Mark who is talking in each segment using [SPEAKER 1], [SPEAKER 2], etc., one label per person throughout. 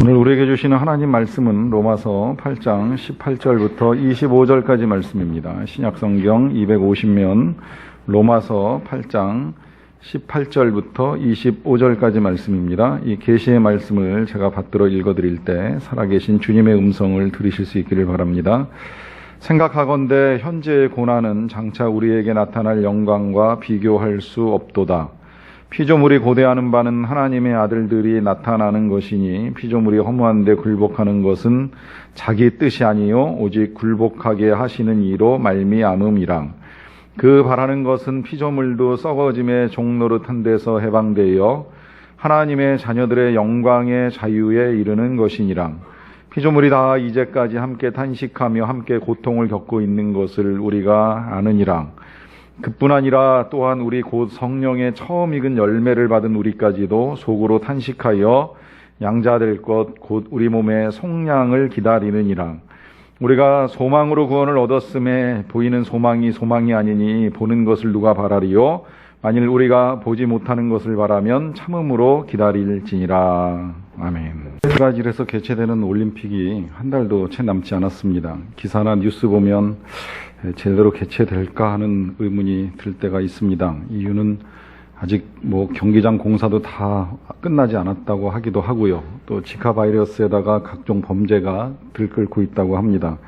[SPEAKER 1] 오늘 우리에게 주시는 하나님 말씀은 로마서 8장 18절부터 25절까지 말씀입니다. 신약성경 250면 로마서 8장 18절부터 25절까지 말씀입니다. 이 계시의 말씀을 제가 받들어 읽어드릴 때 살아계신 주님의 음성을 들으실 수 있기를 바랍니다. 생각하건대 현재의 고난은 장차 우리에게 나타날 영광과 비교할 수 없도다. 피조물이 고대하는 바는 하나님의 아들들이 나타나는 것이니 피조물이 허무한데 굴복하는 것은 자기 뜻이 아니요 오직 굴복하게 하시는 이로 말미암음이라. 그 바라는 것은 피조물도 썩어짐의 종노릇한 데서 해방되어 하나님의 자녀들의 영광의 자유에 이르는 것이니라. 피조물이 다 이제까지 함께 탄식하며 함께 고통을 겪고 있는 것을 우리가 아느니라. 그뿐 아니라 또한 우리 곧 성령의 처음 익은 열매를 받은 우리까지도 속으로 탄식하여 양자될 것 곧 우리 몸의 속량을 기다리느니라. 우리가 소망으로 구원을 얻었음에 보이는 소망이 아니니 보는 것을 누가 바라리요? 만일 우리가 보지 못하는 것을 바라면 참음으로 기다릴지니라. 아멘. 브라질에서 개최되는 올림픽이 한 달도 채 남지 않았습니다. 기사나 뉴스 보면 제대로 개최될까 하는 의문이 들 때가 있습니다. 이유는 아직 경기장 공사도 다 끝나지 않았다고 하기도 하고요. 또 지카 바이러스에다가 각종 범죄가 들끓고 있다고 합니다.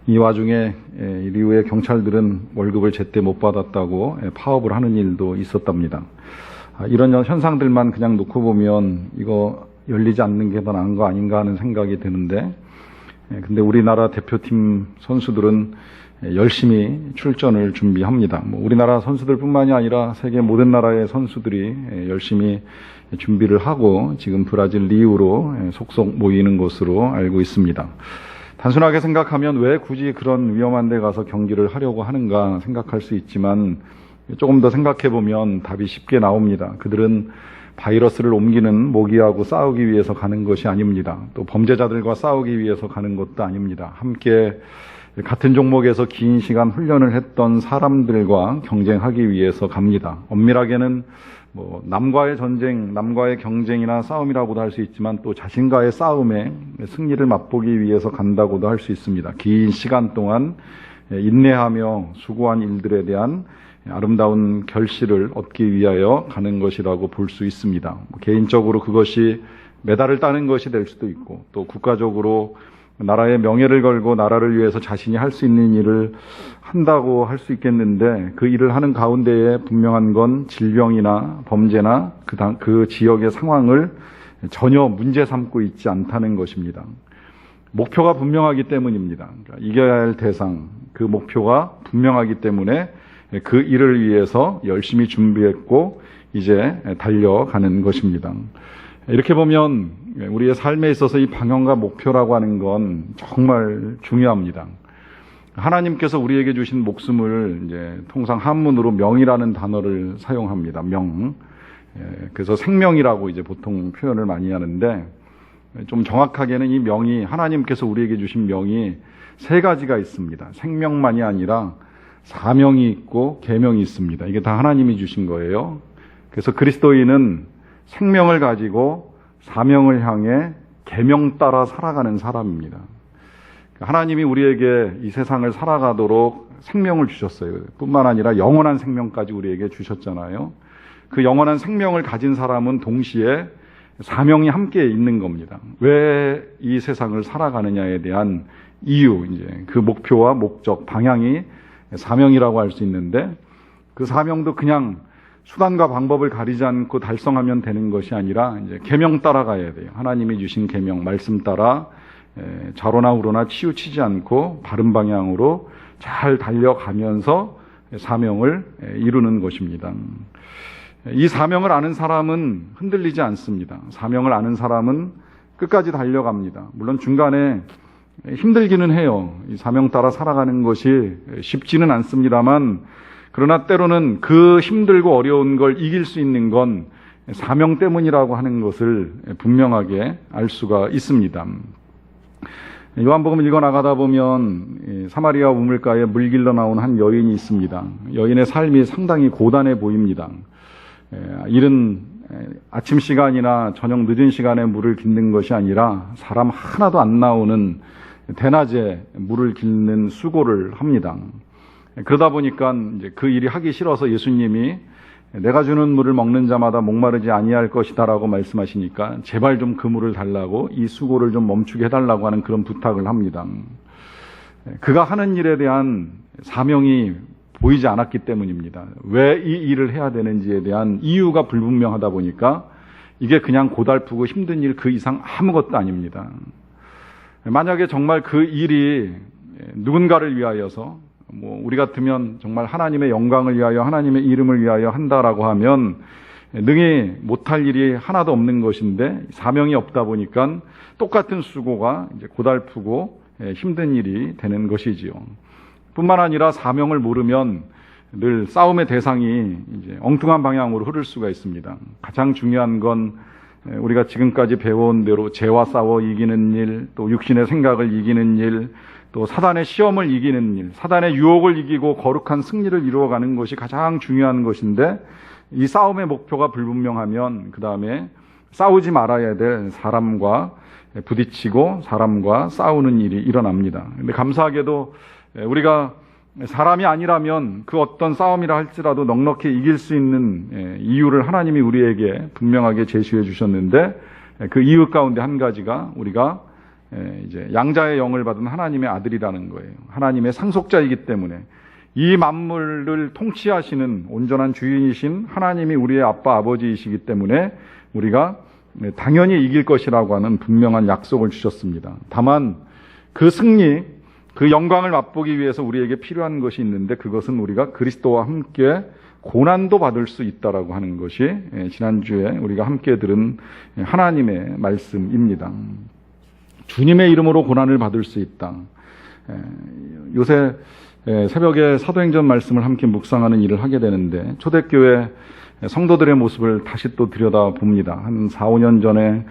[SPEAKER 1] 이 와중에 리우의 경찰들은 월급을 제때 못 받았다고 파업을 하는 일도 있었답니다. 이런 현상들만 그냥 놓고 보면 이거 열리지 않는 게 더 나은 거 아닌가 하는 생각이 드는데, 근데 우리나라 대표팀 선수들은 열심히 출전을 준비합니다. 우리나라 선수들뿐만이 아니라 세계 모든 나라의 선수들이 열심히 준비를 하고 지금 브라질 리우로 속속 모이는 것으로 알고 있습니다. 단순하게 생각하면 왜 굳이 그런 위험한 데 가서 경기를 하려고 하는가 생각할 수 있지만 조금 더 생각해 보면 답이 쉽게 나옵니다. 그들은 바이러스를 옮기는 모기하고 싸우기 위해서 가는 것이 아닙니다. 또 범죄자들과 싸우기 위해서 가는 것도 아닙니다. 함께 같은 종목에서 긴 시간 훈련을 했던 사람들과 경쟁하기 위해서 갑니다. 엄밀하게는 남과의 전쟁, 남과의 경쟁이나 싸움이라고도 할 수 있지만 또 자신과의 싸움에 승리를 맛보기 위해서 간다고도 할 수 있습니다. 긴 시간 동안 인내하며 수고한 일들에 대한 아름다운 결실을 얻기 위하여 가는 것이라고 볼 수 있습니다. 개인적으로 그것이 메달을 따는 것이 될 수도 있고 또 국가적으로 나라의 명예를 걸고 나라를 위해서 자신이 할 수 있는 일을 한다고 할 수 있겠는데 그 일을 하는 가운데에 분명한 건 질병이나 범죄나 그 지역의 상황을 전혀 문제 삼고 있지 않다는 것입니다. 목표가 분명하기 때문입니다. 그러니까 이겨야 할 대상, 그 목표가 분명하기 때문에 그 일을 위해서 열심히 준비했고 이제 달려가는 것입니다. 이렇게 보면 우리의 삶에 있어서 이 방향과 목표라고 하는 건 정말 중요합니다. 하나님께서 우리에게 주신 목숨을 이제 통상 한문으로 명이라는 단어를 사용합니다. 명. 그래서 생명이라고 이제 보통 표현을 많이 하는데 좀 정확하게는 이 명이 하나님께서 우리에게 주신 명이 세 가지가 있습니다. 생명만이 아니라 사명이 있고 계명이 있습니다. 이게 다 하나님이 주신 거예요. 그래서 그리스도인은 생명을 가지고 사명을 향해 계명 따라 살아가는 사람입니다. 하나님이 우리에게 이 세상을 살아가도록 생명을 주셨어요. 뿐만 아니라 영원한 생명까지 우리에게 주셨잖아요. 그 영원한 생명을 가진 사람은 동시에 사명이 함께 있는 겁니다. 왜 이 세상을 살아가느냐에 대한 이유, 이제 그 목표와 목적, 방향이 사명이라고 할 수 있는데 그 사명도 그냥 수단과 방법을 가리지 않고 달성하면 되는 것이 아니라 이제 계명 따라가야 돼요. 하나님이 주신 계명, 말씀 따라 좌로나 우로나 치우치지 않고 바른 방향으로 잘 달려가면서 사명을 이루는 것입니다. 이 사명을 아는 사람은 흔들리지 않습니다. 사명을 아는 사람은 끝까지 달려갑니다. 물론 중간에 힘들기는 해요. 이 사명 따라 살아가는 것이 쉽지는 않습니다만 그러나 때로는 그 힘들고 어려운 걸 이길 수 있는 건 사명 때문이라고 하는 것을 분명하게 알 수가 있습니다. 요한복음 읽어나가다 보면 사마리아 우물가에 물 길러 나온 한 여인이 있습니다. 여인의 삶이 상당히 고단해 보입니다. 일은 아침 시간이나 저녁 늦은 시간에 물을 깃는 것이 아니라 사람 하나도 안 나오는 대낮에 물을 깃는 수고를 합니다. 그러다 보니까 이제 그 일이 하기 싫어서 예수님이 내가 주는 물을 먹는 자마다 목마르지 아니할 것이다라고 말씀하시니까 제발 좀 그 물을 달라고, 이 수고를 좀 멈추게 해달라고 하는 그런 부탁을 합니다. 그가 하는 일에 대한 사명이 보이지 않았기 때문입니다. 왜 이 일을 해야 되는지에 대한 이유가 불분명하다 보니까 이게 그냥 고달프고 힘든 일 그 이상 아무것도 아닙니다. 만약에 정말 그 일이 누군가를 위하여서, 우리 같으면 정말 하나님의 영광을 위하여 하나님의 이름을 위하여 한다라고 하면 능히 못할 일이 하나도 없는 것인데, 사명이 없다 보니까 똑같은 수고가 이제 고달프고 힘든 일이 되는 것이지요. 뿐만 아니라 사명을 모르면 늘 싸움의 대상이 이제 엉뚱한 방향으로 흐를 수가 있습니다. 가장 중요한 건 우리가 지금까지 배워온 대로 죄와 싸워 이기는 일, 또 육신의 생각을 이기는 일, 또 사단의 시험을 이기는 일, 사단의 유혹을 이기고 거룩한 승리를 이루어가는 것이 가장 중요한 것인데, 이 싸움의 목표가 불분명하면 그 다음에 싸우지 말아야 될 사람과 부딪히고 사람과 싸우는 일이 일어납니다. 근데 감사하게도 우리가 사람이 아니라면 그 어떤 싸움이라 할지라도 넉넉히 이길 수 있는 이유를 하나님이 우리에게 분명하게 제시해 주셨는데, 그 이유 가운데 한 가지가 우리가 이제 양자의 영을 받은 하나님의 아들이라는 거예요. 하나님의 상속자이기 때문에 이 만물을 통치하시는 온전한 주인이신 하나님이 우리의 아빠 아버지이시기 때문에 우리가 당연히 이길 것이라고 하는 분명한 약속을 주셨습니다. 다만 그 승리, 그 영광을 맛보기 위해서 우리에게 필요한 것이 있는데, 그것은 우리가 그리스도와 함께 고난도 받을 수 있다라고 하는 것이 지난주에 우리가 함께 들은 하나님의 말씀입니다. 주님의 이름으로 고난을 받을 수 있다. 요새 새벽에 사도행전 말씀을 함께 묵상하는 일을 하게 되는데, 초대교회 성도들의 모습을 다시 또 들여다봅니다. 한 4, 5년 전에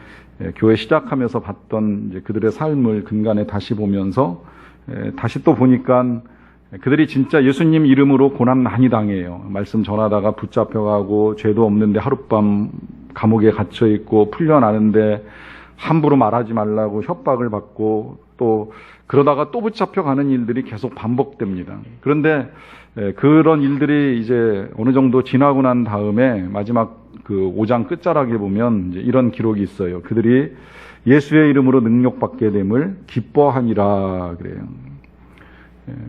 [SPEAKER 1] 교회 시작하면서 봤던 이제 그들의 삶을 근간에 다시 보면서 다시 또 보니까 그들이 진짜 예수님 이름으로 고난 많이 당해요. 말씀 전하다가 붙잡혀가고, 죄도 없는데 하룻밤 감옥에 갇혀있고, 풀려나는데 함부로 말하지 말라고 협박을 받고, 또 그러다가 또 붙잡혀가는 일들이 계속 반복됩니다. 그런데 그런 일들이 이제 어느 정도 지나고 난 다음에 마지막 그 5장 끝자락에 보면 이제 이런 기록이 있어요. 그들이 예수의 이름으로 능력받게 됨을 기뻐하니라 그래요.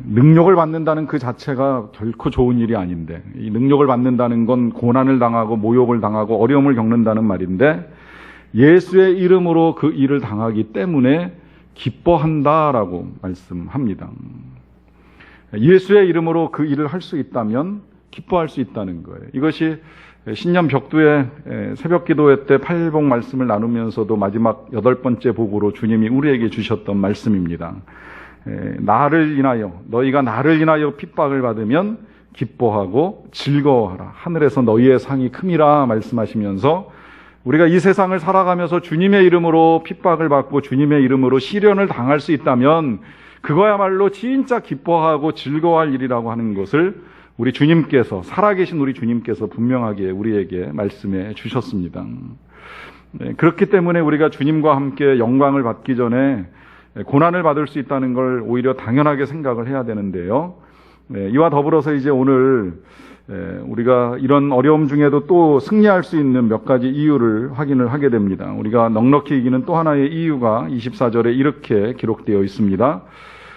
[SPEAKER 1] 능력을 받는다는 그 자체가 결코 좋은 일이 아닌데, 이 능력을 받는다는 건 고난을 당하고 모욕을 당하고 어려움을 겪는다는 말인데, 예수의 이름으로 그 일을 당하기 때문에 기뻐한다라고 말씀합니다. 예수의 이름으로 그 일을 할 수 있다면 기뻐할 수 있다는 거예요. 이것이 신년 벽두의 새벽 기도회 때 팔복 말씀을 나누면서도 마지막 8번째 복으로 주님이 우리에게 주셨던 말씀입니다. 나를 인하여, 너희가 나를 인하여 핍박을 받으면 기뻐하고 즐거워하라. 하늘에서 너희의 상이 큼이라 말씀하시면서, 우리가 이 세상을 살아가면서 주님의 이름으로 핍박을 받고 주님의 이름으로 시련을 당할 수 있다면 그거야말로 진짜 기뻐하고 즐거워할 일이라고 하는 것을 우리 주님께서, 살아계신 우리 주님께서 분명하게 우리에게 말씀해 주셨습니다. 그렇기 때문에 우리가 주님과 함께 영광을 받기 전에 고난을 받을 수 있다는 걸 오히려 당연하게 생각을 해야 되는데요. 이와 더불어서 이제 오늘 우리가 이런 어려움 중에도 또 승리할 수 있는 몇 가지 이유를 확인을 하게 됩니다. 우리가 넉넉히 이기는 또 하나의 이유가 24절에 이렇게 기록되어 있습니다.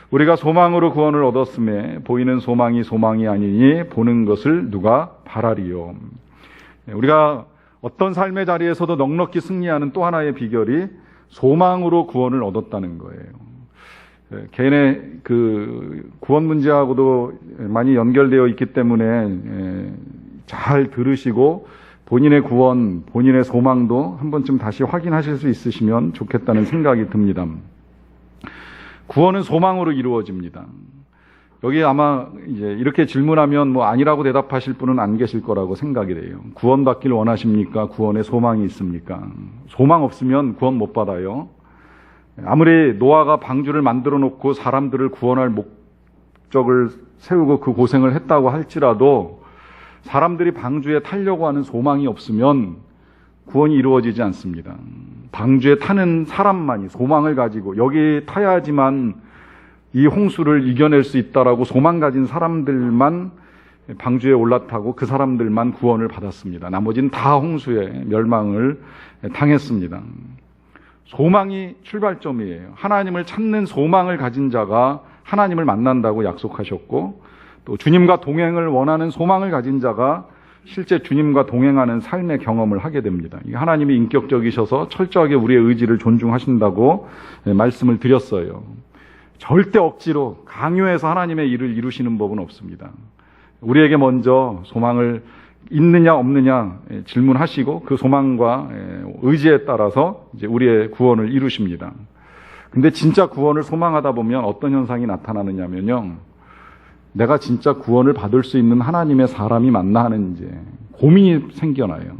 [SPEAKER 1] 우리가 소망으로 구원을 얻었음에 보이는 소망이 소망이 아니니 보는 것을 누가 바라리요. 우리가 어떤 삶의 자리에서도 넉넉히 승리하는 또 하나의 비결이 소망으로 구원을 얻었다는 거예요. 개인의 그 구원 문제하고도 많이 연결되어 있기 때문에 잘 들으시고 본인의 구원, 본인의 소망도 한 번쯤 다시 확인하실 수 있으시면 좋겠다는 생각이 듭니다. 구원은 소망으로 이루어집니다. 여기 아마 이제 이렇게 질문하면 뭐 아니라고 대답하실 분은 안 계실 거라고 생각이 돼요. 구원받기를 원하십니까? 구원에 소망이 있습니까? 소망 없으면 구원 못 받아요. 아무리 노아가 방주를 만들어 놓고 사람들을 구원할 목적을 세우고 그 고생을 했다고 할지라도 사람들이 방주에 타려고 하는 소망이 없으면 구원이 이루어지지 않습니다. 방주에 타는 사람만이 소망을 가지고 여기 타야지만 이 홍수를 이겨낼 수 있다라고 소망 가진 사람들만 방주에 올라타고 그 사람들만 구원을 받았습니다. 나머지는 다 홍수에 멸망을 당했습니다. 소망이 출발점이에요. 하나님을 찾는 소망을 가진 자가 하나님을 만난다고 약속하셨고, 또 주님과 동행을 원하는 소망을 가진 자가 실제 주님과 동행하는 삶의 경험을 하게 됩니다. 하나님이 인격적이셔서 철저하게 우리의 의지를 존중하신다고 말씀을 드렸어요. 절대 억지로 강요해서 하나님의 일을 이루시는 법은 없습니다. 우리에게 먼저 소망을 있느냐 없느냐 질문하시고 그 소망과 의지에 따라서 이제 우리의 구원을 이루십니다. 근데 진짜 구원을 소망하다 보면 어떤 현상이 나타나느냐면요, 내가 진짜 구원을 받을 수 있는 하나님의 사람이 맞나 하는 이제 고민이 생겨나요.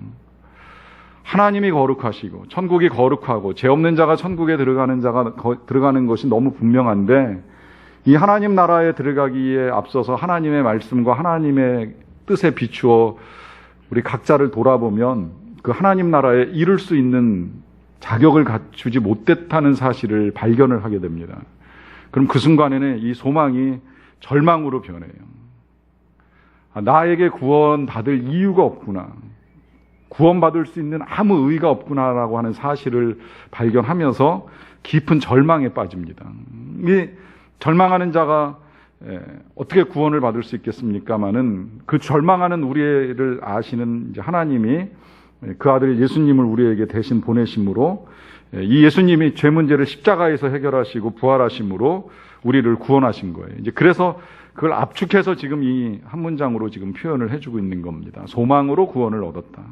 [SPEAKER 1] 하나님이 거룩하시고 천국이 거룩하고 죄 없는 자가 천국에 들어가는 것이 너무 분명한데, 이 하나님 나라에 들어가기에 앞서서 하나님의 말씀과 하나님의 뜻에 비추어 우리 각자를 돌아보면 그 하나님 나라에 이룰 수 있는 자격을 갖추지 못했다는 사실을 발견을 하게 됩니다. 그럼 그 순간에는 이 소망이 절망으로 변해요. 나에게 구원받을 이유가 없구나, 구원받을 수 있는 아무 의의가 없구나라고 하는 사실을 발견하면서 깊은 절망에 빠집니다. 이 절망하는 자가 어떻게 구원을 받을 수 있겠습니까마는, 그 절망하는 우리를 아시는 이제 하나님이 그 아들 예수님을 우리에게 대신 보내심으로, 이 예수님이 죄 문제를 십자가에서 해결하시고 부활하심으로 우리를 구원하신 거예요. 이제 그래서 그걸 압축해서 지금 이 한 문장으로 지금 표현을 해주고 있는 겁니다. 소망으로 구원을 얻었다.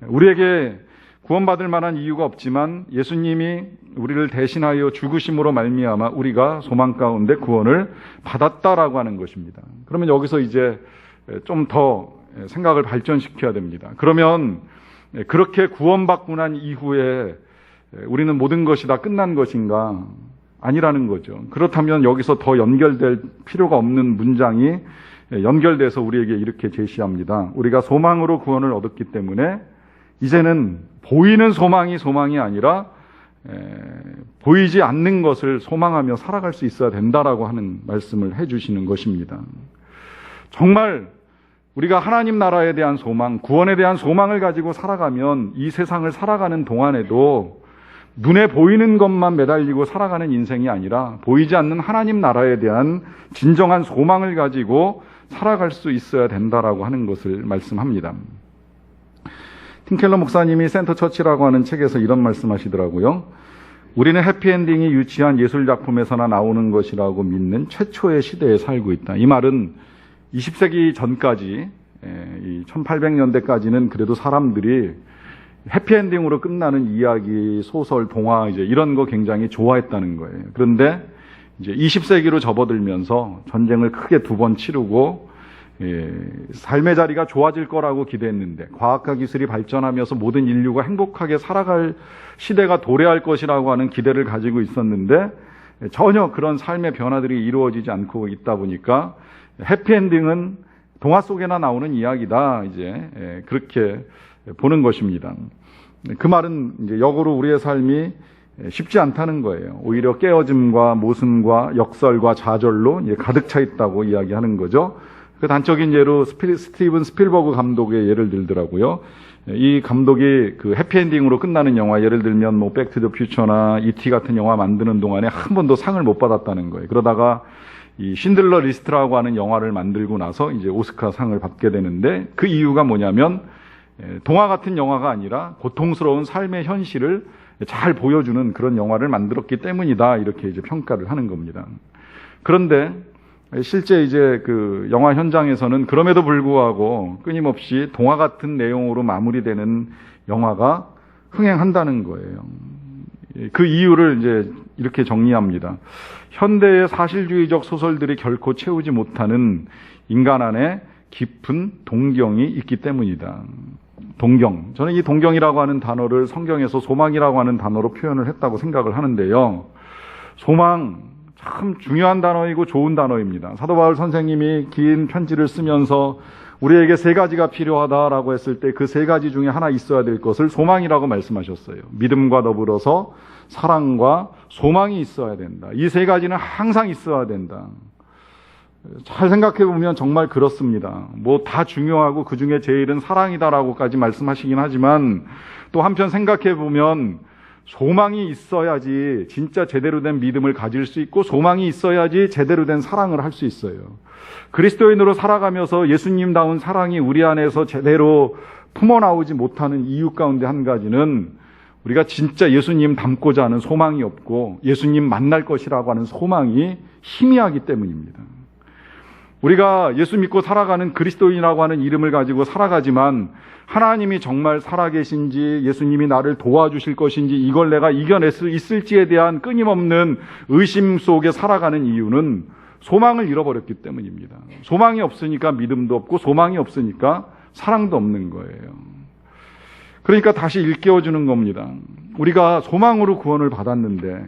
[SPEAKER 1] 우리에게 구원받을 만한 이유가 없지만 예수님이 우리를 대신하여 죽으심으로 말미암아 우리가 소망 가운데 구원을 받았다라고 하는 것입니다. 그러면 여기서 이제 좀 더 생각을 발전시켜야 됩니다. 그러면 그렇게 구원받고 난 이후에 우리는 모든 것이 다 끝난 것인가? 아니라는 거죠. 그렇다면 여기서 더 연결될 필요가 없는 문장이 연결돼서 우리에게 이렇게 제시합니다. 우리가 소망으로 구원을 얻었기 때문에 이제는 보이는 소망이 아니라 보이지 않는 것을 소망하며 살아갈 수 있어야 된다라고 하는 말씀을 해주시는 것입니다. 정말 우리가 하나님 나라에 대한 소망, 구원에 대한 소망을 가지고 살아가면 이 세상을 살아가는 동안에도 눈에 보이는 것만 매달리고 살아가는 인생이 아니라 보이지 않는 하나님 나라에 대한 진정한 소망을 가지고 살아갈 수 있어야 된다라고 하는 것을 말씀합니다. 팀켈러 목사님이 센터 처치라고 하는 책에서 이런 말씀하시더라고요. 우리는 해피엔딩이 유치한 예술작품에서나 나오는 것이라고 믿는 최초의 시대에 살고 있다. 이 말은 20세기 전까지, 이 1800년대까지는 그래도 사람들이 해피엔딩으로 끝나는 이야기, 소설, 동화 이제 이런 거 굉장히 좋아했다는 거예요. 그런데 이제 20세기로 접어들면서 전쟁을 크게 2번 치르고 삶의 자리가 좋아질 거라고 기대했는데, 과학과 기술이 발전하면서 모든 인류가 행복하게 살아갈 시대가 도래할 것이라고 하는 기대를 가지고 있었는데 전혀 그런 삶의 변화들이 이루어지지 않고 있다 보니까 해피엔딩은 동화 속에나 나오는 이야기다, 이제 그렇게 보는 것입니다. 그 말은 이제 역으로 우리의 삶이 쉽지 않다는 거예요. 오히려 깨어짐과 모순과 역설과 좌절로 가득 차 있다고 이야기하는 거죠. 그 단적인 예로 스티븐 스필버그 감독의 예를 들더라고요. 이 감독이 그 해피엔딩으로 끝나는 영화, 예를 들면 뭐 백투더퓨처나 E.T. 같은 영화 만드는 동안에 한 번도 상을 못 받았다는 거예요. 그러다가 이 신들러 리스트라고 하는 영화를 만들고 나서 이제 오스카 상을 받게 되는데, 그 이유가 뭐냐면 동화 같은 영화가 아니라 고통스러운 삶의 현실을 잘 보여주는 그런 영화를 만들었기 때문이다, 이렇게 이제 평가를 하는 겁니다. 그런데 실제 이제 그 영화 현장에서는 그럼에도 불구하고 끊임없이 동화 같은 내용으로 마무리되는 영화가 흥행한다는 거예요. 그 이유를 이제 이렇게 정리합니다. 현대의 사실주의적 소설들이 결코 채우지 못하는 인간 안에 깊은 동경이 있기 때문이다. 동경. 저는 이 동경이라고 하는 단어를 성경에서 소망이라고 하는 단어로 표현을 했다고 생각을 하는데요. 소망, 참 중요한 단어이고 좋은 단어입니다. 사도 바울 선생님이 긴 편지를 쓰면서 우리에게 세 가지가 필요하다라고 했을 때 그 세 가지 중에 하나 있어야 될 것을 소망이라고 말씀하셨어요. 믿음과 더불어서 사랑과 소망이 있어야 된다. 이 세 가지는 항상 있어야 된다. 잘 생각해 보면 정말 그렇습니다. 뭐 다 중요하고 그 중에 제일은 사랑이다라고까지 말씀하시긴 하지만 또 한편 생각해 보면 소망이 있어야지 진짜 제대로 된 믿음을 가질 수 있고 소망이 있어야지 제대로 된 사랑을 할 수 있어요. 그리스도인으로 살아가면서 예수님다운 사랑이 우리 안에서 제대로 품어나오지 못하는 이유 가운데 한 가지는 우리가 진짜 예수님 닮고자 하는 소망이 없고 예수님 만날 것이라고 하는 소망이 희미하기 때문입니다. 우리가 예수 믿고 살아가는 그리스도인이라고 하는 이름을 가지고 살아가지만 하나님이 정말 살아계신지 예수님이 나를 도와주실 것인지 이걸 내가 이겨낼 수 있을지에 대한 끊임없는 의심 속에 살아가는 이유는 소망을 잃어버렸기 때문입니다. 소망이 없으니까 믿음도 없고 소망이 없으니까 사랑도 없는 거예요. 그러니까 다시 일깨워주는 겁니다. 우리가 소망으로 구원을 받았는데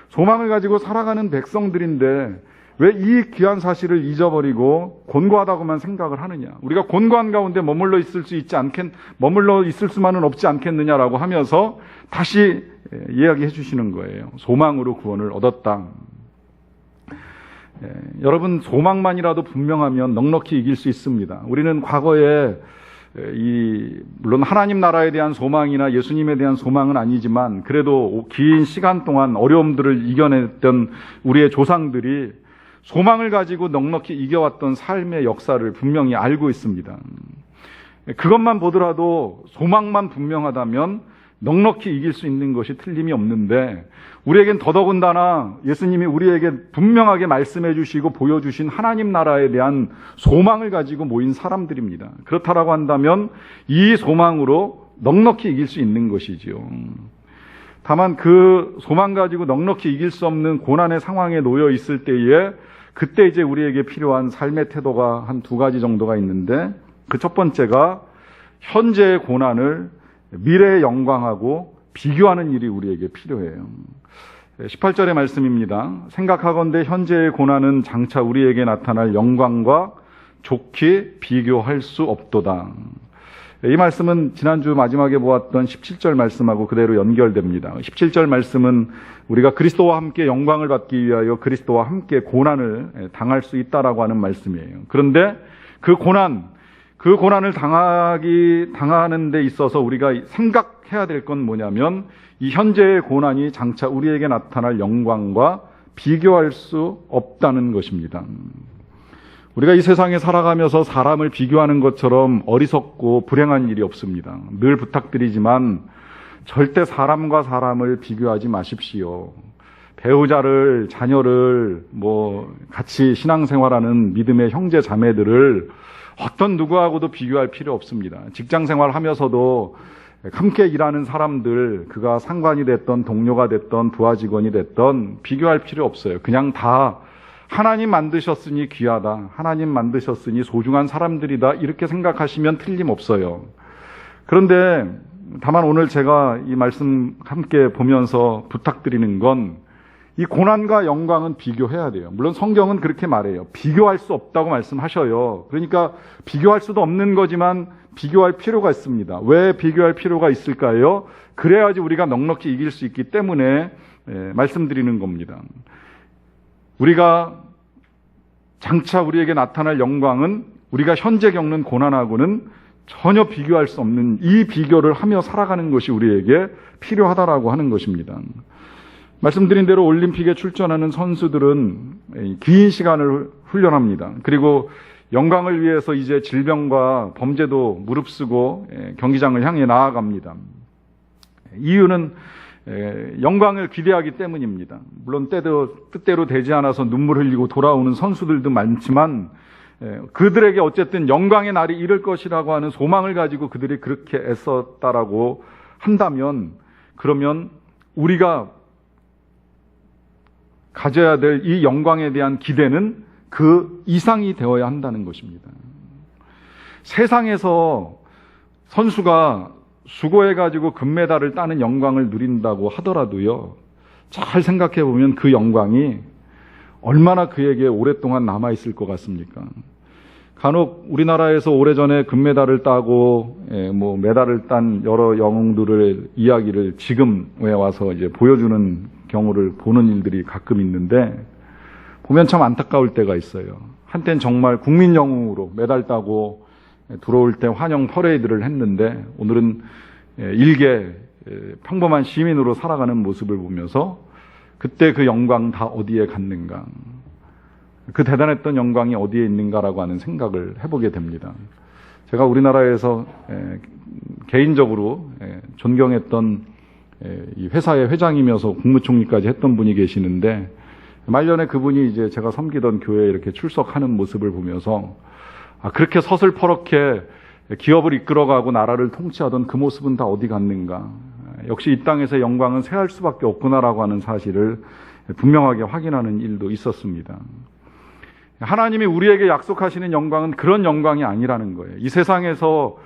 [SPEAKER 1] 소망을 가지고 살아가는 백성들인데 왜 이 귀한 사실을 잊어버리고 곤고하다고만 생각을 하느냐? 우리가 곤고한 가운데 머물러 있을 수만은 없지 않겠느냐라고 하면서 다시 이야기해 주시는 거예요. 소망으로 구원을 얻었다. 여러분 소망만이라도 분명하면 넉넉히 이길 수 있습니다. 우리는 과거에 물론 하나님 나라에 대한 소망이나 예수님에 대한 소망은 아니지만 그래도 긴 시간 동안 어려움들을 이겨냈던 우리의 조상들이 소망을 가지고 넉넉히 이겨왔던 삶의 역사를 분명히 알고 있습니다. 그것만 보더라도 소망만 분명하다면 넉넉히 이길 수 있는 것이 틀림이 없는데 우리에겐 더더군다나 예수님이 우리에게 분명하게 말씀해 주시고 보여주신 하나님 나라에 대한 소망을 가지고 모인 사람들입니다. 그렇다라고 한다면 이 소망으로 넉넉히 이길 수 있는 것이지요. 다만 그 소망 가지고 넉넉히 이길 수 없는 고난의 상황에 놓여 있을 때에 그때 이제 우리에게 필요한 삶의 태도가 한 두 가지 정도가 있는데 그 첫 번째가 현재의 고난을 미래의 영광하고 비교하는 일이 우리에게 필요해요. 18절의 말씀입니다. 생각하건대 현재의 고난은 장차 우리에게 나타날 영광과 좋게 비교할 수 없도다. 이 말씀은 지난주 마지막에 보았던 17절 말씀하고 그대로 연결됩니다. 17절 말씀은 우리가 그리스도와 함께 영광을 받기 위하여 그리스도와 함께 고난을 당할 수 있다라고 하는 말씀이에요. 그런데 그 고난을 당하는 데 있어서 우리가 생각해야 될 건 뭐냐면 이 현재의 고난이 장차 우리에게 나타날 영광과 비교할 수 없다는 것입니다. 우리가 이 세상에 살아가면서 사람을 비교하는 것처럼 어리석고 불행한 일이 없습니다. 늘 부탁드리지만 절대 사람과 사람을 비교하지 마십시오. 배우자를, 자녀를, 같이 신앙생활하는 믿음의 형제 자매들을 어떤 누구하고도 비교할 필요 없습니다. 직장생활 하면서도 함께 일하는 사람들, 그가 상관이 됐던 동료가 됐던 부하 직원이 됐던 비교할 필요 없어요. 그냥 다 하나님 만드셨으니 귀하다. 하나님 만드셨으니 소중한 사람들이다. 이렇게 생각하시면 틀림없어요. 그런데 다만 오늘 제가 이 말씀 함께 보면서 부탁드리는 건 이 고난과 영광은 비교해야 돼요. 물론 성경은 그렇게 말해요. 비교할 수 없다고 말씀하셔요. 그러니까 비교할 수도 없는 거지만 비교할 필요가 있습니다. 왜 비교할 필요가 있을까요? 그래야지 우리가 넉넉히 이길 수 있기 때문에 말씀드리는 겁니다. 우리가 장차 우리에게 나타날 영광은 우리가 현재 겪는 고난하고는 전혀 비교할 수 없는 이 비교를 하며 살아가는 것이 우리에게 필요하다라고 하는 것입니다. 말씀드린 대로 올림픽에 출전하는 선수들은 긴 시간을 훈련합니다. 그리고 영광을 위해서 이제 질병과 범죄도 무릅쓰고 경기장을 향해 나아갑니다. 이유는 영광을 기대하기 때문입니다. 물론 뜻대로 되지 않아서 눈물 흘리고 돌아오는 선수들도 많지만 그들에게 어쨌든 영광의 날이 이를 것이라고 하는 소망을 가지고 그들이 그렇게 애썼다라고 한다면 그러면 우리가 가져야 될 이 영광에 대한 기대는 그 이상이 되어야 한다는 것입니다. 세상에서 선수가 수고해가지고 금메달을 따는 영광을 누린다고 하더라도요, 잘 생각해 보면 그 영광이 얼마나 그에게 오랫동안 남아있을 것 같습니까? 간혹 우리나라에서 오래전에 금메달을 따고 메달을 딴 여러 영웅들의 이야기를 지금에 와서 이제 보여주는 경우를 보는 일들이 가끔 있는데 보면 참 안타까울 때가 있어요. 한땐 정말 국민 영웅으로 메달 따고 들어올 때 환영 퍼레이드를 했는데 오늘은 일개 평범한 시민으로 살아가는 모습을 보면서 그때 그 영광 다 어디에 갔는가, 그 대단했던 영광이 어디에 있는가라고 하는 생각을 해보게 됩니다. 제가 우리나라에서 개인적으로 존경했던 이 회사의 회장이면서 국무총리까지 했던 분이 계시는데 말년에 그분이 이제 제가 섬기던 교회에 이렇게 출석하는 모습을 보면서 그렇게 서슬퍼렇게 기업을 이끌어가고 나라를 통치하던 그 모습은 다 어디 갔는가, 역시 이 땅에서 영광은 쇠할 수밖에 없구나라고 하는 사실을 분명하게 확인하는 일도 있었습니다. 하나님이 우리에게 약속하시는 영광은 그런 영광이 아니라는 거예요. 이 세상에서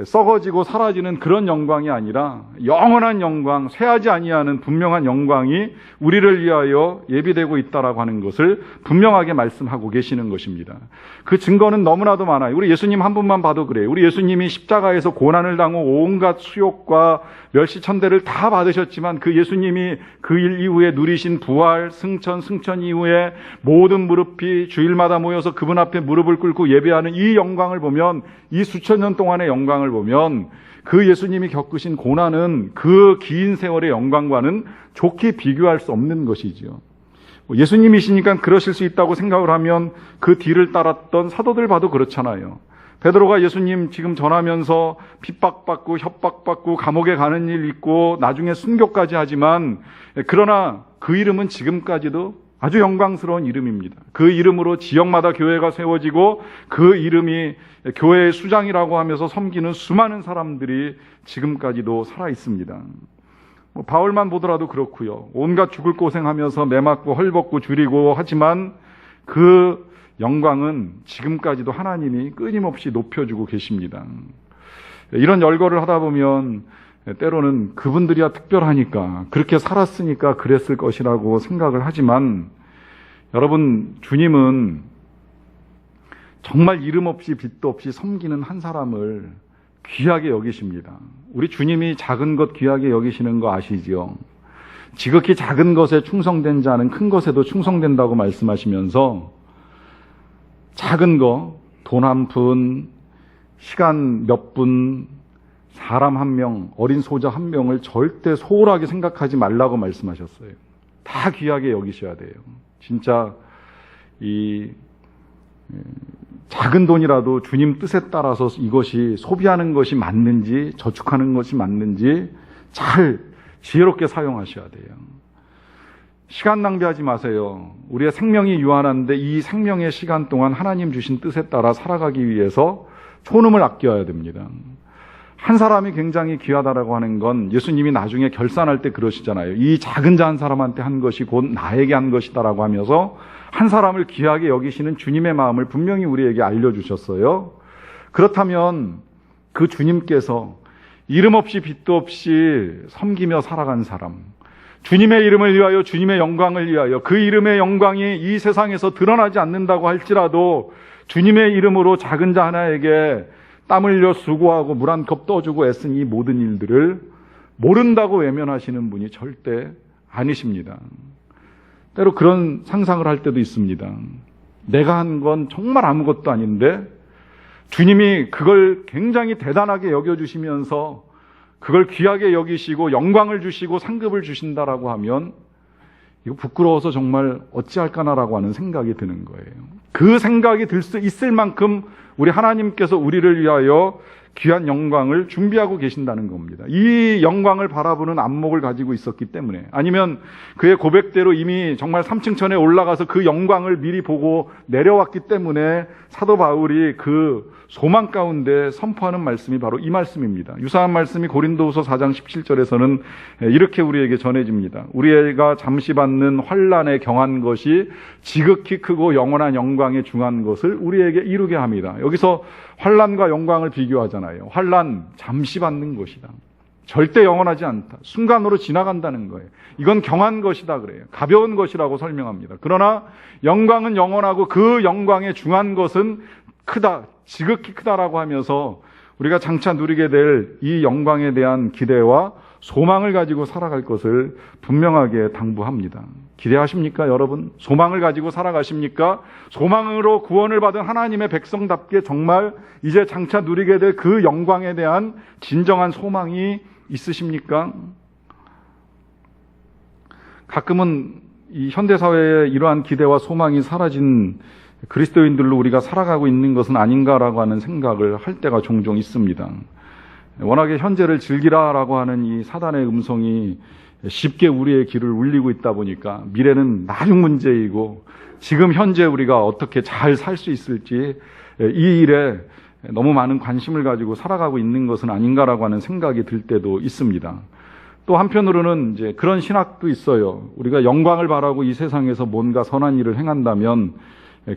[SPEAKER 1] 썩어지고 사라지는 그런 영광이 아니라 영원한 영광, 쇠하지 아니하는 분명한 영광이 우리를 위하여 예비되고 있다라고 하는 것을 분명하게 말씀하고 계시는 것입니다. 그 증거는 너무나도 많아요. 우리 예수님 한 분만 봐도 그래요. 우리 예수님이 십자가에서 고난을 당하고 온갖 수욕과 멸시천대를 다 받으셨지만 그 예수님이 그 일 이후에 누리신 부활, 승천 이후에 모든 무릎이 주일마다 모여서 그분 앞에 무릎을 꿇고 예배하는 이 영광을 보면, 이 수천 년 동안의 영광을 보면 그 예수님이 겪으신 고난은 그 긴 세월의 영광과는 좋게 비교할 수 없는 것이지요. 예수님이시니까 그러실 수 있다고 생각을 하면 그 뒤를 따랐던 사도들 봐도 그렇잖아요. 베드로가 예수님 지금 전하면서 핍박받고 협박받고 감옥에 가는 일 있고 나중에 순교까지 하지만, 그러나 그 이름은 지금까지도 아주 영광스러운 이름입니다. 그 이름으로 지역마다 교회가 세워지고 그 이름이 교회의 수장이라고 하면서 섬기는 수많은 사람들이 지금까지도 살아 있습니다. 바울만 보더라도 그렇고요. 온갖 죽을 고생하면서 매맞고 헐벗고 줄이고 하지만 그 영광은 지금까지도 하나님이 끊임없이 높여주고 계십니다. 이런 열거를 하다 보면 때로는 그분들이야 특별하니까, 그렇게 살았으니까 그랬을 것이라고 생각을 하지만, 여러분, 주님은 정말 이름 없이 빛도 없이 섬기는 한 사람을 귀하게 여기십니다. 우리 주님이 작은 것 귀하게 여기시는 거 아시지요? 지극히 작은 것에 충성된 자는 큰 것에도 충성된다고 말씀하시면서 작은 거, 돈 한 푼, 시간 몇 분, 사람 한 명, 어린 소자 한 명을 절대 소홀하게 생각하지 말라고 말씀하셨어요. 다 귀하게 여기셔야 돼요. 진짜 이 작은 돈이라도 주님 뜻에 따라서 이것이 소비하는 것이 맞는지 저축하는 것이 맞는지 잘 지혜롭게 사용하셔야 돼요. 시간 낭비하지 마세요. 우리의 생명이 유한한데 이 생명의 시간 동안 하나님 주신 뜻에 따라 살아가기 위해서 초름을 아껴야 됩니다. 한 사람이 굉장히 귀하다라고 하는 건 예수님이 나중에 결산할 때 그러시잖아요. 이 작은 자 한 사람한테 한 것이 곧 나에게 한 것이다라고 하면서 한 사람을 귀하게 여기시는 주님의 마음을 분명히 우리에게 알려주셨어요. 그렇다면 그 주님께서 이름 없이 빛도 없이 섬기며 살아간 사람, 주님의 이름을 위하여, 주님의 영광을 위하여, 그 이름의 영광이 이 세상에서 드러나지 않는다고 할지라도 주님의 이름으로 작은 자 하나에게 땀 흘려 수고하고 물 한 컵 떠주고 애쓴 이 모든 일들을 모른다고 외면하시는 분이 절대 아니십니다. 때로 그런 상상을 할 때도 있습니다. 내가 한 건 정말 아무것도 아닌데 주님이 그걸 굉장히 대단하게 여겨주시면서 그걸 귀하게 여기시고 영광을 주시고 상급을 주신다라고 하면 이거 부끄러워서 정말 어찌할까나라고 하는 생각이 드는 거예요. 그 생각이 들 수 있을 만큼 우리 하나님께서 우리를 위하여 귀한 영광을 준비하고 계신다는 겁니다. 이 영광을 바라보는 안목을 가지고 있었기 때문에, 아니면 그의 고백대로 이미 정말 3층천에 올라가서 그 영광을 미리 보고 내려왔기 때문에 사도 바울이 그 소망 가운데 선포하는 말씀이 바로 이 말씀입니다. 유사한 말씀이 고린도후서 4장 17절에서는 이렇게 우리에게 전해집니다. 우리가 잠시 받는 환난에 경한 것이 지극히 크고 영원한 영광에 중한 것을 우리에게 이루게 합니다. 여기서 환난과 영광을 비교하잖아요. 환난 잠시 받는 것이다. 절대 영원하지 않다. 순간으로 지나간다는 거예요. 이건 경한 것이다 그래요. 가벼운 것이라고 설명합니다. 그러나 영광은 영원하고 그 영광의 중한 것은 크다, 지극히 크다라고 하면서 우리가 장차 누리게 될 이 영광에 대한 기대와 소망을 가지고 살아갈 것을 분명하게 당부합니다. 기대하십니까, 여러분? 소망을 가지고 살아가십니까? 소망으로 구원을 받은 하나님의 백성답게 정말 이제 장차 누리게 될 그 영광에 대한 진정한 소망이 있으십니까? 가끔은 이 현대사회의 이러한 기대와 소망이 사라진 그리스도인들로 우리가 살아가고 있는 것은 아닌가라고 하는 생각을 할 때가 종종 있습니다. 워낙에 현재를 즐기라라고 하는 이 사단의 음성이 쉽게 우리의 귀를 울리고 있다 보니까 미래는 나중 문제이고 지금 현재 우리가 어떻게 잘 살 수 있을지 이 일에 너무 많은 관심을 가지고 살아가고 있는 것은 아닌가라고 하는 생각이 들 때도 있습니다. 또 한편으로는 이제 그런 신학도 있어요. 우리가 영광을 바라고 이 세상에서 뭔가 선한 일을 행한다면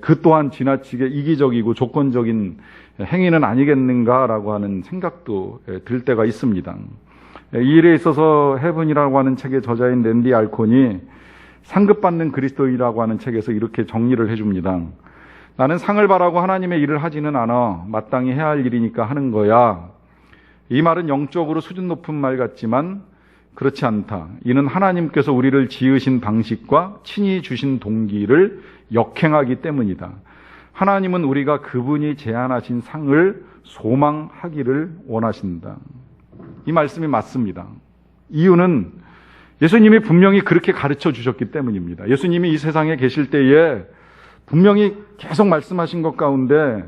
[SPEAKER 1] 그 또한 지나치게 이기적이고 조건적인 행위는 아니겠는가라고 하는 생각도 들 때가 있습니다. 이 일에 있어서 헤븐이라고 하는 책의 저자인 랜디 알콘이 상급받는 그리스도인이라고 하는 책에서 이렇게 정리를 해줍니다. 나는 상을 바라고 하나님의 일을 하지는 않아. 마땅히 해야 할 일이니까 하는 거야. 이 말은 영적으로 수준 높은 말 같지만 그렇지 않다. 이는 하나님께서 우리를 지으신 방식과 친히 주신 동기를 역행하기 때문이다. 하나님은 우리가 그분이 제안하신 상을 소망하기를 원하신다. 이 말씀이 맞습니다. 이유는 예수님이 분명히 그렇게 가르쳐 주셨기 때문입니다. 예수님이 이 세상에 계실 때에 분명히 계속 말씀하신 것 가운데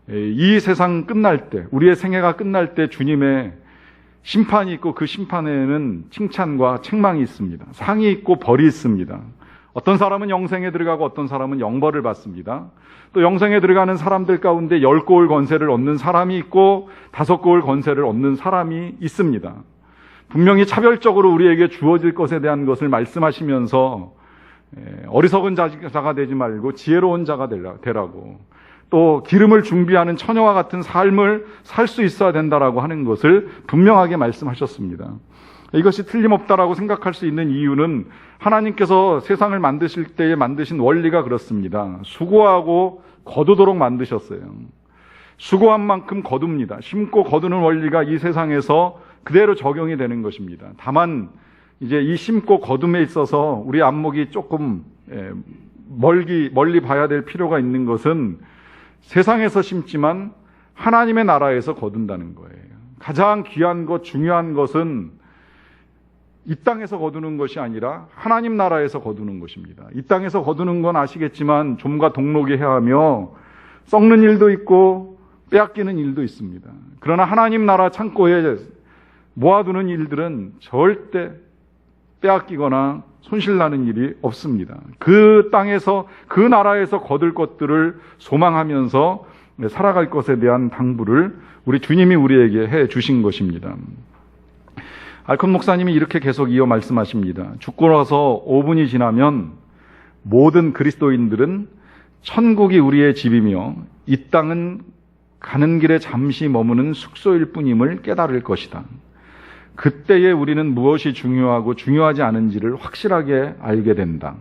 [SPEAKER 1] 이 세상 끝날 때, 우리의 생애가 끝날 때 주님의 심판이 있고 그 심판에는 칭찬과 책망이 있습니다. 상이 있고 벌이 있습니다. 어떤 사람은 영생에 들어가고 어떤 사람은 영벌을 받습니다. 또 영생에 들어가는 사람들 가운데 10고을 권세를 얻는 사람이 있고 5고을 권세를 얻는 사람이 있습니다. 분명히 차별적으로 우리에게 주어질 것에 대한 것을 말씀하시면서 어리석은 자가 되지 말고 지혜로운 자가 되라고, 또 기름을 준비하는 처녀와 같은 삶을 살 수 있어야 된다라고 하는 것을 분명하게 말씀하셨습니다. 이것이 틀림없다라고 생각할 수 있는 이유는 하나님께서 세상을 만드실 때에 만드신 원리가 그렇습니다. 수고하고 거두도록 만드셨어요. 수고한 만큼 거둡니다. 심고 거두는 원리가 이 세상에서 그대로 적용이 되는 것입니다. 다만 이제 이 심고 거둠에 있어서 우리 안목이 조금 멀리 봐야 될 필요가 있는 것은 세상에서 심지만 하나님의 나라에서 거둔다는 거예요. 가장 귀한 것, 중요한 것은 이 땅에서 거두는 것이 아니라 하나님 나라에서 거두는 것입니다. 이 땅에서 거두는 건 아시겠지만 좀과 동록이 해하며 썩는 일도 있고 빼앗기는 일도 있습니다. 그러나 하나님 나라 창고에 모아두는 일들은 절대 빼앗기거나 손실나는 일이 없습니다. 그 땅에서, 그 나라에서 거둘 것들을 소망하면서 살아갈 것에 대한 당부를 우리 주님이 우리에게 해 주신 것입니다. 알콘 목사님이 이렇게 계속 이어 말씀하십니다. 죽고 나서 5분이 지나면 모든 그리스도인들은 천국이 우리의 집이며 이 땅은 가는 길에 잠시 머무는 숙소일 뿐임을 깨달을 것이다. 그때에 우리는 무엇이 중요하고 중요하지 않은지를 확실하게 알게 된다.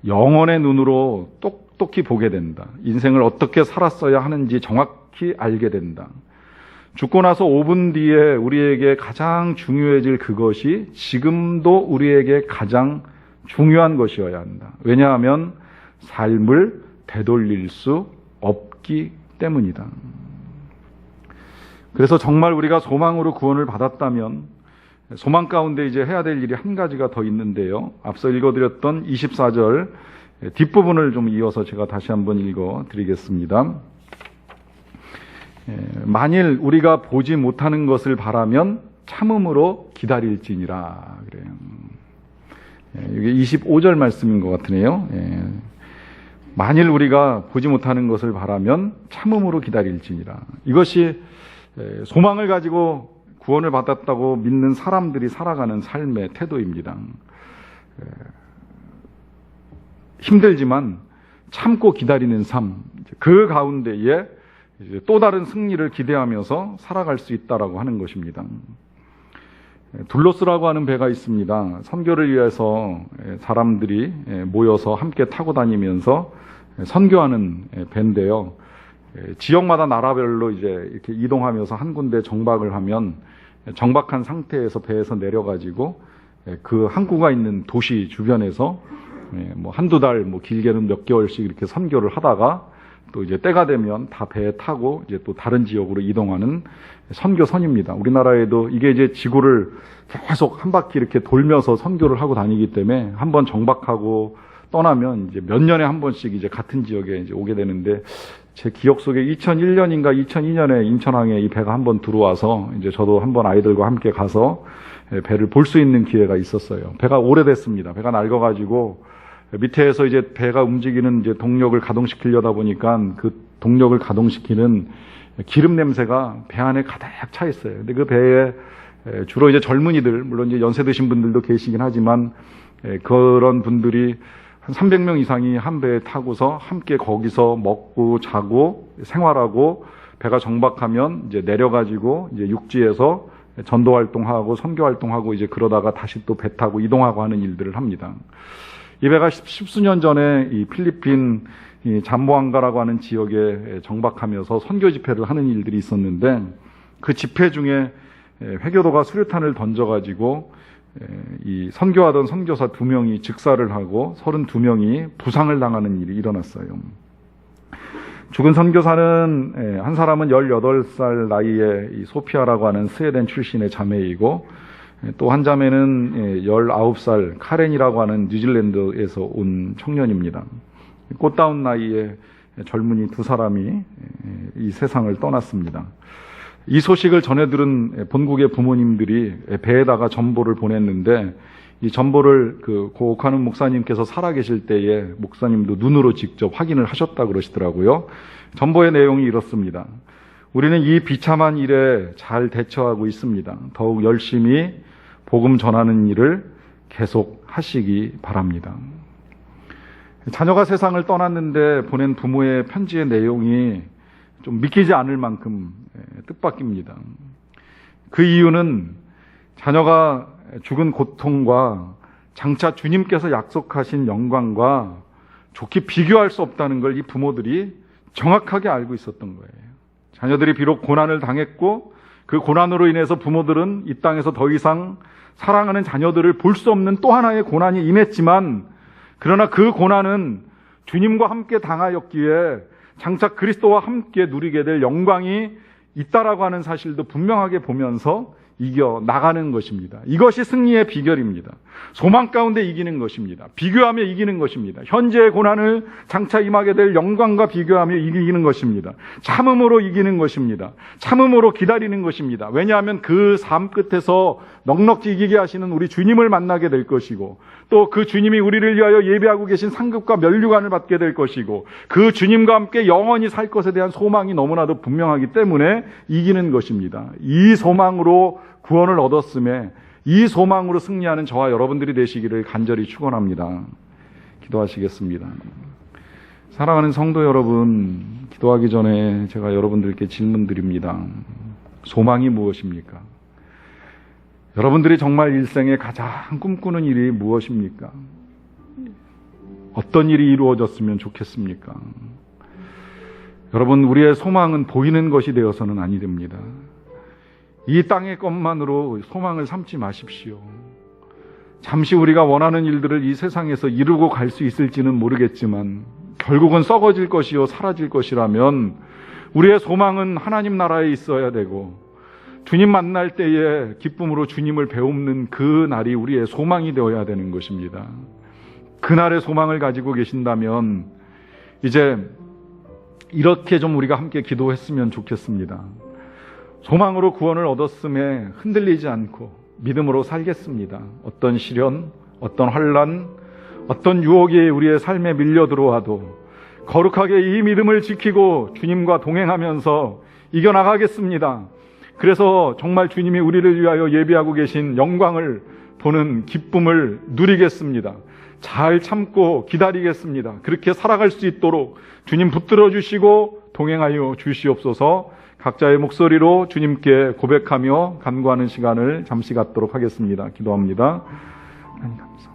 [SPEAKER 1] 영혼의 눈으로 똑똑히 보게 된다. 인생을 어떻게 살았어야 하는지 정확히 알게 된다. 죽고 나서 5분 뒤에 우리에게 가장 중요해질 그것이 지금도 우리에게 가장 중요한 것이어야 한다. 왜냐하면 삶을 되돌릴 수 없기 때문이다. 그래서 정말 우리가 소망으로 구원을 받았다면 소망 가운데 이제 해야 될 일이 한 가지가 더 있는데요. 앞서 읽어드렸던 24절 뒷부분을 좀 이어서 제가 다시 한번 읽어드리겠습니다. 만일 우리가 보지 못하는 것을 바라면 참음으로 기다릴지니라 그래요. 이게 25절 말씀인 것 같으네요. 만일 우리가 보지 못하는 것을 바라면 참음으로 기다릴지니라. 이것이 소망을 가지고 구원을 받았다고 믿는 사람들이 살아가는 삶의 태도입니다. 힘들지만 참고 기다리는 삶, 그 가운데에 또 다른 승리를 기대하면서 살아갈 수 있다라고 하는 것입니다. 둘로스라고 하는 배가 있습니다. 선교를 위해서 사람들이 모여서 함께 타고 다니면서 선교하는 배인데요. 지역마다 나라별로 이제 이렇게 이동하면서 한 군데 정박을 하면 정박한 상태에서 배에서 내려가지고 그 항구가 있는 도시 주변에서 뭐 한두 달, 뭐 길게는 몇 개월씩 이렇게 선교를 하다가 또 이제 때가 되면 다 배에 타고 이제 또 다른 지역으로 이동하는 선교선입니다. 우리나라에도 이게 이제 지구를 계속 한 바퀴 이렇게 돌면서 선교를 하고 다니기 때문에 한번 정박하고 떠나면 이제 몇 년에 한 번씩 이제 같은 지역에 이제 오게 되는데, 제 기억 속에 2001년인가 2002년에 인천항에 이 배가 한번 들어와서 이제 저도 한번 아이들과 함께 가서 배를 볼 수 있는 기회가 있었어요. 배가 오래됐습니다. 배가 낡아가지고 밑에서 이제 배가 움직이는 이제 동력을 가동시키려다 보니까 그 동력을 가동시키는 기름 냄새가 배 안에 가득 차 있어요. 근데 그 배에 주로 이제 젊은이들, 물론 이제 연세 드신 분들도 계시긴 하지만 그런 분들이 한 300명 이상이 한 배에 타고서 함께 거기서 먹고 자고 생활하고, 배가 정박하면 이제 내려가지고 이제 육지에서 전도 활동하고 선교 활동하고 이제 그러다가 다시 또 배 타고 이동하고 하는 일들을 합니다. 이 배가 십수년 전에 이 필리핀 이 잠보안가라고 하는 지역에 정박하면서 선교 집회를 하는 일들이 있었는데, 그 집회 중에 회교도가 수류탄을 던져가지고 이 선교하던 선교사 2명이 즉사를 하고 32명이 부상을 당하는 일이 일어났어요. 죽은 선교사는 한 사람은 18살 나이에 이 소피아라고 하는 스웨덴 출신의 자매이고, 또 한 자매는 19살 카렌이라고 하는 뉴질랜드에서 온 청년입니다. 꽃다운 나이에 젊은이 2사람이 이 세상을 떠났습니다. 이 소식을 전해 들은 본국의 부모님들이 배에다가 전보를 보냈는데, 이 전보를 고 오카는 목사님께서 살아계실 때에 목사님도 눈으로 직접 확인을 하셨다 그러시더라고요. 전보의 내용이 이렇습니다. 우리는 이 비참한 일에 잘 대처하고 있습니다. 더욱 열심히 복음 전하는 일을 계속 하시기 바랍니다. 자녀가 세상을 떠났는데 보낸 부모의 편지의 내용이 좀 믿기지 않을 만큼 뜻밖입니다. 그 이유는 자녀가 죽은 고통과 장차 주님께서 약속하신 영광과 좋게 비교할 수 없다는 걸 이 부모들이 정확하게 알고 있었던 거예요. 자녀들이 비록 고난을 당했고 그 고난으로 인해서 부모들은 이 땅에서 더 이상 사랑하는 자녀들을 볼 수 없는 또 하나의 고난이 임했지만, 그러나 그 고난은 주님과 함께 당하였기에 장차 그리스도와 함께 누리게 될 영광이 있다라고 하는 사실도 분명하게 보면서 이겨 나가는 것입니다. 이것이 승리의 비결입니다. 소망 가운데 이기는 것입니다. 비교하며 이기는 것입니다. 현재의 고난을 장차 임하게 될 영광과 비교하며 이기는 것입니다. 참음으로 이기는 것입니다. 참음으로 기다리는 것입니다. 왜냐하면 그 삶 끝에서 넉넉히 이기게 하시는 우리 주님을 만나게 될 것이고, 또 그 주님이 우리를 위하여 예비하고 계신 상급과 면류관을 받게 될 것이고, 그 주님과 함께 영원히 살 것에 대한 소망이 너무나도 분명하기 때문에 이기는 것입니다. 이 소망으로 구원을 얻었음에 이 소망으로 승리하는 저와 여러분들이 되시기를 간절히 축원합니다. 기도하시겠습니다. 사랑하는 성도 여러분, 기도하기 전에 제가 여러분들께 질문 드립니다. 소망이 무엇입니까? 여러분들이 정말 일생에 가장 꿈꾸는 일이 무엇입니까? 어떤 일이 이루어졌으면 좋겠습니까? 여러분, 우리의 소망은 보이는 것이 되어서는 아니 됩니다. 이 땅의 것만으로 소망을 삼지 마십시오. 잠시 우리가 원하는 일들을 이 세상에서 이루고 갈 수 있을지는 모르겠지만 결국은 썩어질 것이요 사라질 것이라면 우리의 소망은 하나님 나라에 있어야 되고, 주님 만날 때에 기쁨으로 주님을 배움는 그 날이 우리의 소망이 되어야 되는 것입니다. 그날의 소망을 가지고 계신다면 이제 이렇게 좀 우리가 함께 기도했으면 좋겠습니다. 소망으로 구원을 얻었음에 흔들리지 않고 믿음으로 살겠습니다. 어떤 시련, 어떤 환난, 어떤 유혹이 우리의 삶에 밀려 들어와도 거룩하게 이 믿음을 지키고 주님과 동행하면서 이겨나가겠습니다. 그래서 정말 주님이 우리를 위하여 예비하고 계신 영광을 보는 기쁨을 누리겠습니다. 잘 참고 기다리겠습니다. 그렇게 살아갈 수 있도록 주님 붙들어 주시고 동행하여 주시옵소서. 각자의 목소리로 주님께 고백하며 간구하는 시간을 잠시 갖도록 하겠습니다. 기도합니다. 하나님 감사합니다.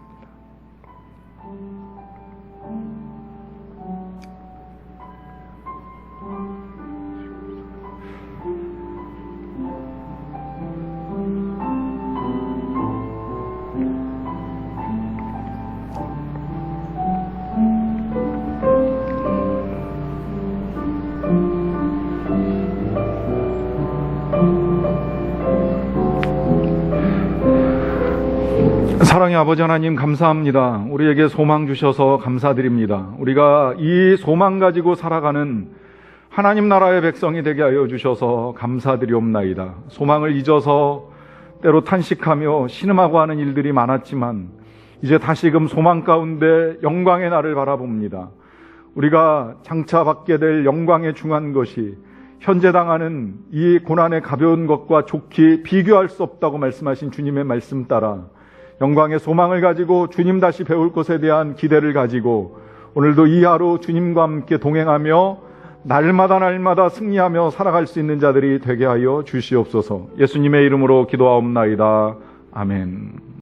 [SPEAKER 1] 사랑의 아버지 하나님 감사합니다. 우리에게 소망 주셔서 감사드립니다. 우리가 이 소망 가지고 살아가는 하나님 나라의 백성이 되게 하여 주셔서 감사드리옵나이다. 소망을 잊어서 때로 탄식하며 신음하고 하는 일들이 많았지만 이제 다시금 소망 가운데 영광의 날을 바라봅니다. 우리가 장차 받게 될 영광의 중한 것이 현재 당하는 이 고난의 가벼운 것과 좋게 비교할 수 없다고 말씀하신 주님의 말씀 따라 영광의 소망을 가지고 주님 다시 배울 것에 대한 기대를 가지고 오늘도 이 하루 주님과 함께 동행하며 날마다 승리하며 살아갈 수 있는 자들이 되게 하여 주시옵소서. 예수님의 이름으로 기도하옵나이다. 아멘.